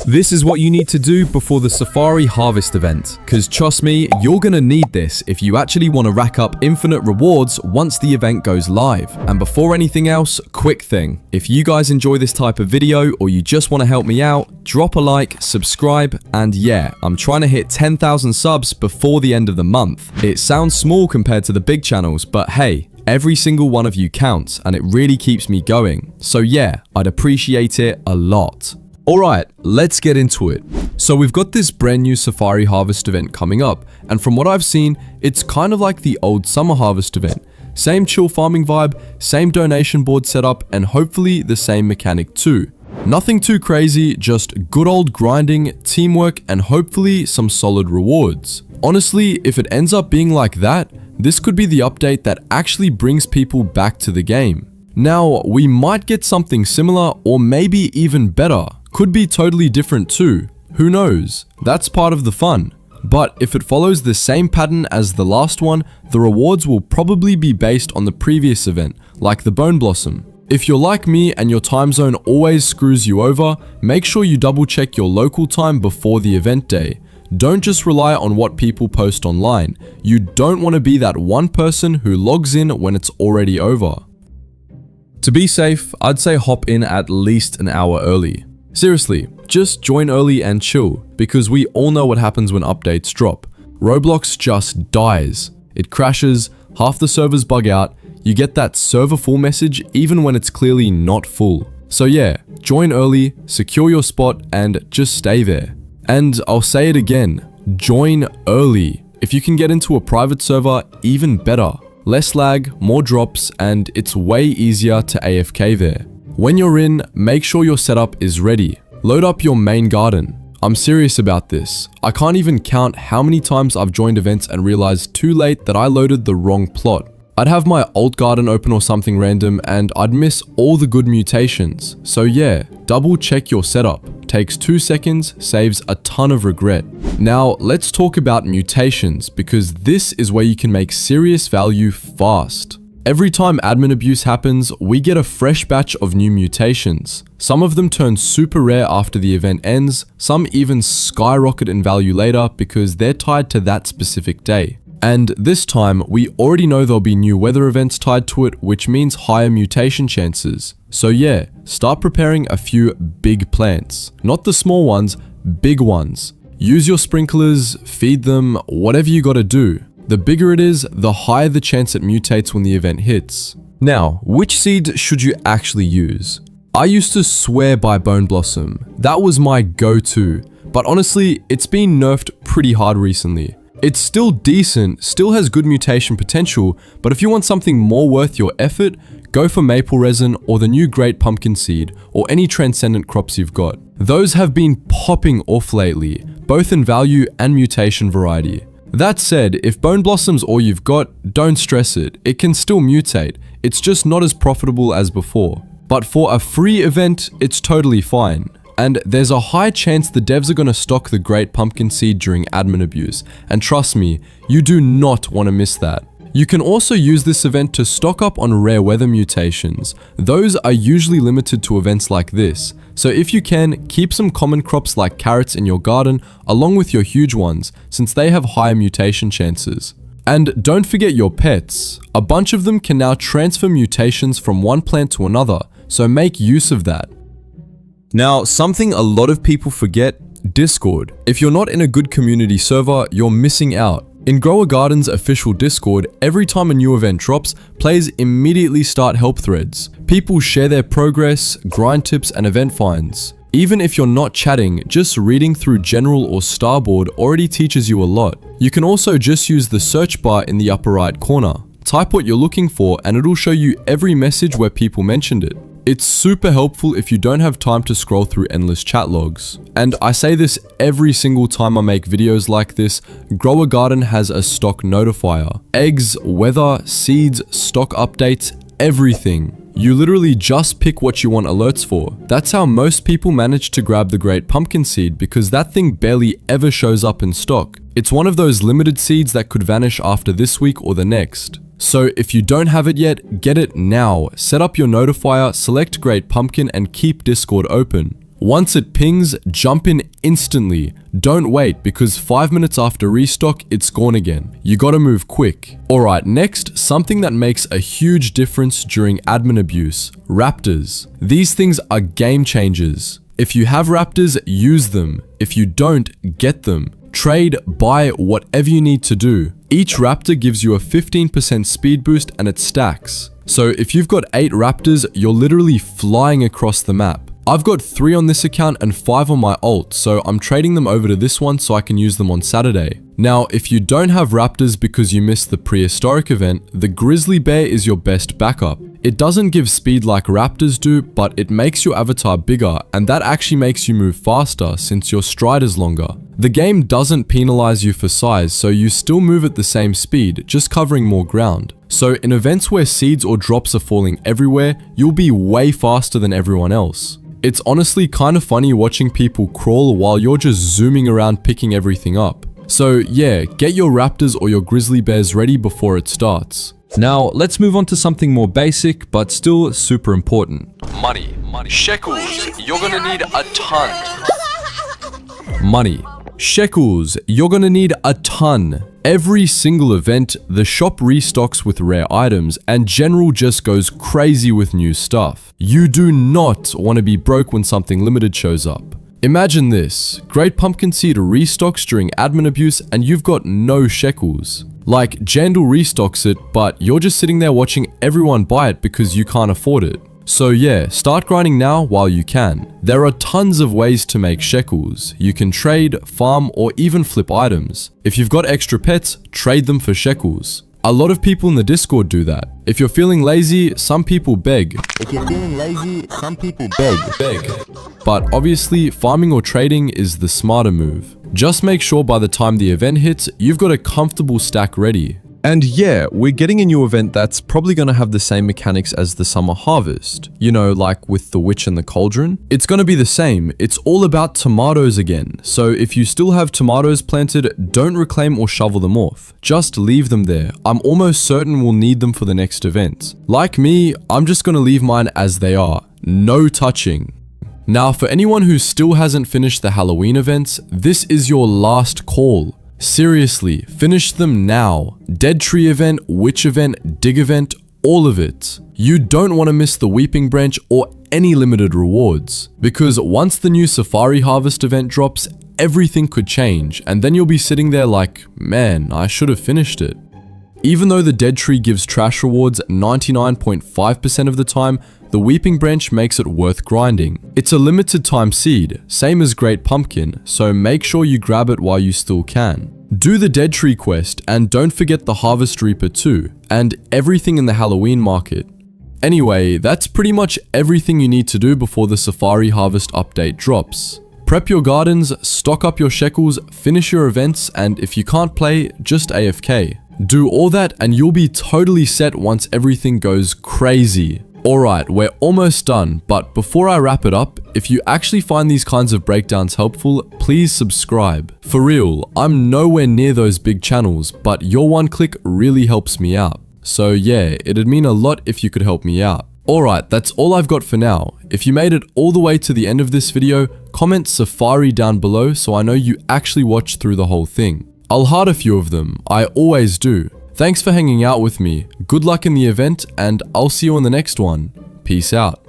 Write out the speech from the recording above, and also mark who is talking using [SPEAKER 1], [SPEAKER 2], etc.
[SPEAKER 1] This is what you need to do before the Safari Harvest event, cause trust me, you're gonna need this if you actually want to rack up infinite rewards once the event goes live. And before anything else, quick thing, if you guys enjoy this type of video or you just want to help me out, drop a like, subscribe, and yeah, I'm trying to hit 10,000 subs before the end of the month. It sounds small compared to the big channels, but hey, every single one of you counts and it really keeps me going. So yeah, I'd appreciate it a lot. Alright, let's get into it. So we've got this brand new Safari Harvest event coming up, and from what I've seen, it's kind of like the old Summer Harvest event. Same chill farming vibe, same donation board setup, and hopefully the same mechanic too. Nothing too crazy, just good old grinding, teamwork, and hopefully some solid rewards. Honestly, if it ends up being like that, this could be the update that actually brings people back to the game. Now, we might get something similar or maybe even better. Could be totally different too. Who knows? That's part of the fun. But if it follows the same pattern as the last one, the rewards will probably be based on the previous event, like the Bone Blossom. If you're like me and your time zone always screws you over, make sure you double check your local time before the event day. Don't just rely on what people post online. You don't want to be that one person who logs in when it's already over. To be safe, I'd say hop in at least an hour early. Seriously, just join early and chill, because we all know what happens when updates drop. Roblox just dies. It crashes, half the servers bug out, you get that server full message even when it's clearly not full. So yeah, join early, secure your spot, and just stay there. And I'll say it again, join early. If you can get into a private server, even better. Less lag, more drops, and it's way easier to AFK there. When you're in, make sure your setup is ready. Load up your main garden. I'm serious about this. I can't even count how many times I've joined events and realized too late that I loaded the wrong plot. I'd have my alt garden open or something random and I'd miss all the good mutations. So yeah, double check your setup. Takes 2 seconds, saves a ton of regret. Now let's talk about mutations, because this is where you can make serious value fast. Every time admin abuse happens, we get a fresh batch of new mutations. Some of them turn super rare after the event ends, some even skyrocket in value later because they're tied to that specific day. And this time, we already know there'll be new weather events tied to it, which means higher mutation chances. So yeah, start preparing a few big plants. Not the small ones, big ones. Use your sprinklers, feed them, whatever you gotta do. The bigger it is, the higher the chance it mutates when the event hits. Now, which seed should you actually use? I used to swear by Bone Blossom. That was my go-to. But honestly, it's been nerfed pretty hard recently. It's still decent, still has good mutation potential, but if you want something more worth your effort, go for Maple Resin or the new Great Pumpkin Seed, or any transcendent crops you've got. Those have been popping off lately, both in value and mutation variety. That said, if Bone Blossom's all you've got, don't stress it. It can still mutate. It's just not as profitable as before. But for a free event, it's totally fine. And there's a high chance the devs are gonna stock the Great Pumpkin Seed during admin abuse. And trust me, you do not want to miss that. You can also use this event to stock up on rare weather mutations. Those are usually limited to events like this. So if you can, keep some common crops like carrots in your garden along with your huge ones, since they have higher mutation chances. And don't forget your pets. A bunch of them can now transfer mutations from one plant to another, so make use of that. Now, something a lot of people forget, Discord. If you're not in a good community server, you're missing out. In Grower Garden's official Discord, every time a new event drops, players immediately start help threads. People share their progress, grind tips, and event finds. Even if you're not chatting, just reading through general or starboard already teaches you a lot. You can also just use the search bar in the upper right corner. Type what you're looking for and it'll show you every message where people mentioned it. It's super helpful if you don't have time to scroll through endless chat logs. And I say this every single time I make videos like this, Grower Garden has a stock notifier. Eggs, weather, seeds, stock updates, everything. You literally just pick what you want alerts for. That's how most people manage to grab the Great Pumpkin Seed, because that thing barely ever shows up in stock. It's one of those limited seeds that could vanish after this week or the next. So if you don't have it yet, get it now. Set up your notifier, select Great Pumpkin, and keep Discord open. Once it pings, jump in instantly. Don't wait because 5 minutes after restock, it's gone again. You gotta move quick. Alright, next, something that makes a huge difference during admin abuse. Raptors. These things are game changers. If you have raptors, use them. If you don't, get them. Trade, buy, whatever you need to do. Each raptor gives you a 15% speed boost and it stacks. So if you've got 8 raptors, you're literally flying across the map. I've got 3 on this account and 5 on my alt, so I'm trading them over to this one so I can use them on Saturday. Now, if you don't have raptors because you missed the prehistoric event, the grizzly bear is your best backup. It doesn't give speed like raptors do, but it makes your avatar bigger, and that actually makes you move faster since your stride is longer. The game doesn't penalize you for size, so you still move at the same speed, just covering more ground. So in events where seeds or drops are falling everywhere, you'll be way faster than everyone else. It's honestly kind of funny watching people crawl while you're just zooming around picking everything up. So yeah, get your raptors or your grizzly bears ready before it starts. Now, let's move on to something more basic, but still super important. Money. Shekels. You're gonna need a ton. Money. Shekels. You're gonna need a ton. Every single event, the shop restocks with rare items, and general just goes crazy with new stuff. You do not want to be broke when something limited shows up. Imagine this, Great Pumpkin Seed restocks during admin abuse and you've got no shekels. Like, Jandal restocks it, but you're just sitting there watching everyone buy it because you can't afford it. So yeah, start grinding now while you can. There are tons of ways to make shekels. You can trade, farm, or even flip items. If you've got extra pets, trade them for shekels. A lot of people in the Discord do that. If you're feeling lazy, some people beg. But obviously, farming or trading is the smarter move. Just make sure by the time the event hits, you've got a comfortable stack ready. And yeah, we're getting a new event that's probably gonna have the same mechanics as the summer harvest. You know, like with the witch and the cauldron. It's gonna be the same. It's all about tomatoes again. So if you still have tomatoes planted, don't reclaim or shovel them off. Just leave them there. I'm almost certain we'll need them for the next event. Like me, I'm just gonna leave mine as they are. No touching. Now, for anyone who still hasn't finished the Halloween events, this is your last call. Seriously, finish them now. Dead tree event, witch event, dig event, all of it. You don't want to miss the weeping branch or any limited rewards. Because once the new safari harvest event drops, everything could change and then you'll be sitting there like, man, I should have finished it. Even though the dead tree gives trash rewards 99.5% of the time, the weeping branch makes it worth grinding. It's a limited time seed, same as Great Pumpkin, so make sure you grab it while you still can. Do the dead tree quest and don't forget the harvest reaper too, and everything in the Halloween market. Anyway, that's pretty much everything you need to do before the safari harvest update drops. Prep your gardens, stock up your shekels, finish your events, and if you can't play, just AFK. Do all that and you'll be totally set once everything goes crazy. Alright, we're almost done, but before I wrap it up, if you actually find these kinds of breakdowns helpful, please subscribe. For real, I'm nowhere near those big channels, but your one click really helps me out. So yeah, it'd mean a lot if you could help me out. Alright, that's all I've got for now. If you made it all the way to the end of this video, comment Safari down below so I know you actually watched through the whole thing. I'll heart a few of them, I always do. Thanks for hanging out with me, good luck in the event, and I'll see you on the next one. Peace out.